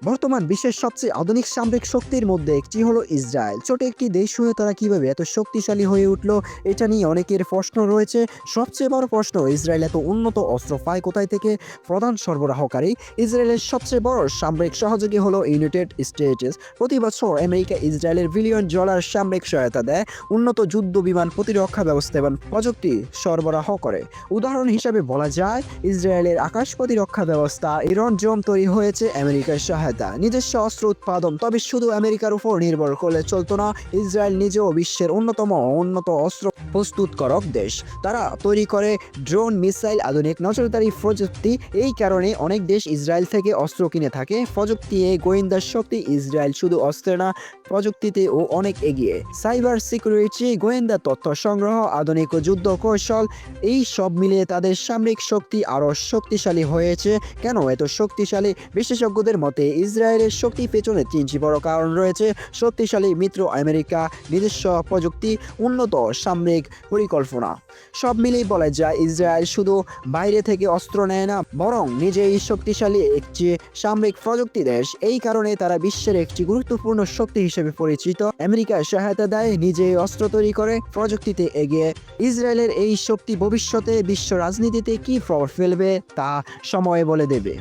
বর্তমান বিশ্বের সবচেয়ে আধুনিক সামরিক শক্তির মধ্যে একটি হলো ইসরায়েল। ছোট একটি দেশ হয়ে তারা কিভাবে এত শক্তিশালী হয়ে উঠলো, এটা নিয়ে অনেকের প্রশ্ন রয়েছে। সবচেয়ে বড় প্রশ্ন, ইসরায়েল এত উন্নত অস্ত্র পায় কোথায় থেকে? প্রধান সরবরাহকারী ইসরায়েলের সবচেয়ে বড় সামরিক সহযোগী হলো ইউনাইটেড স্টেটস। প্রতি বছর আমেরিকা ইসরায়েলের বিলিয়ন ডলার সামরিক সহায়তা দেয়, উন্নত যুদ্ধ বিমান, প্রতিরক্ষা ব্যবস্থা এবং প্রযুক্তি সরবরাহ করে। উদাহরণ হিসাবে বলা যায়, ইসরায়েলের আকাশ প্রতিরক্ষা ব্যবস্থা, ইরন ড্রোন তৈরি হয়েছে আমেরিকার সহায়তা। নিজস্ব অস্ত্র উৎপাদন, তবে শুধু আমেরিকার উপর নির্ভর করলে চলতো না। ইসরায়েল নিজেও বিশ্বের অন্যতম উন্নত অস্ত্র প্রস্তুতকারক দেশ। তারা তৈরি করে ড্রোন, মিসাইল, আধুনিক নজরদারি প্রযুক্তি। এই কারণে অনেক দেশ ইসরায়েল থেকে অস্ত্র কিনে থাকে। প্রযুক্তি, গোয়েন্দা শক্তি, ইসরায়েল শুধু অস্ত্রে না, প্রযুক্তিতেও অনেক এগিয়ে। সাইবার সিকিউরিটি, গোয়েন্দা তথ্য সংগ্রহ, আধুনিক যুদ্ধ কৌশল, এই সব মিলিয়ে তাদের সামরিক শক্তি আরও শক্তিশালী হয়েছে। কেন এত শক্তিশালী? বিশেষজ্ঞদের মতে ইসরায়েলের শক্তি পেছনে তিনটি বড় কারণ রয়েছে: শক্তিশালী মিত্র আমেরিকা, নিজস্ব প্রযুক্তি, উন্নত সামরিক পরিকল্পনা। সব মিলিয়ে বলা যায়, ইসরায়েল শুধু বাইরে থেকে অস্ত্র নেয় না, বরং নিজেই শক্তিশালী একটি সামরিক প্রযুক্তি দেশ। এই কারণে তারা বিশ্বের একটি গুরুত্বপূর্ণ শক্তি হিসেবে পরিচিত। আমেরিকার সহায়তা দেয়, নিজেই অস্ত্র তৈরি করে, প্রযুক্তিতে এগিয়ে। ইসরায়েলের এই শক্তি ভবিষ্যতে বিশ্ব রাজনীতিতে কী প্রভাব ফেলবে তা সময় বলে দেবে।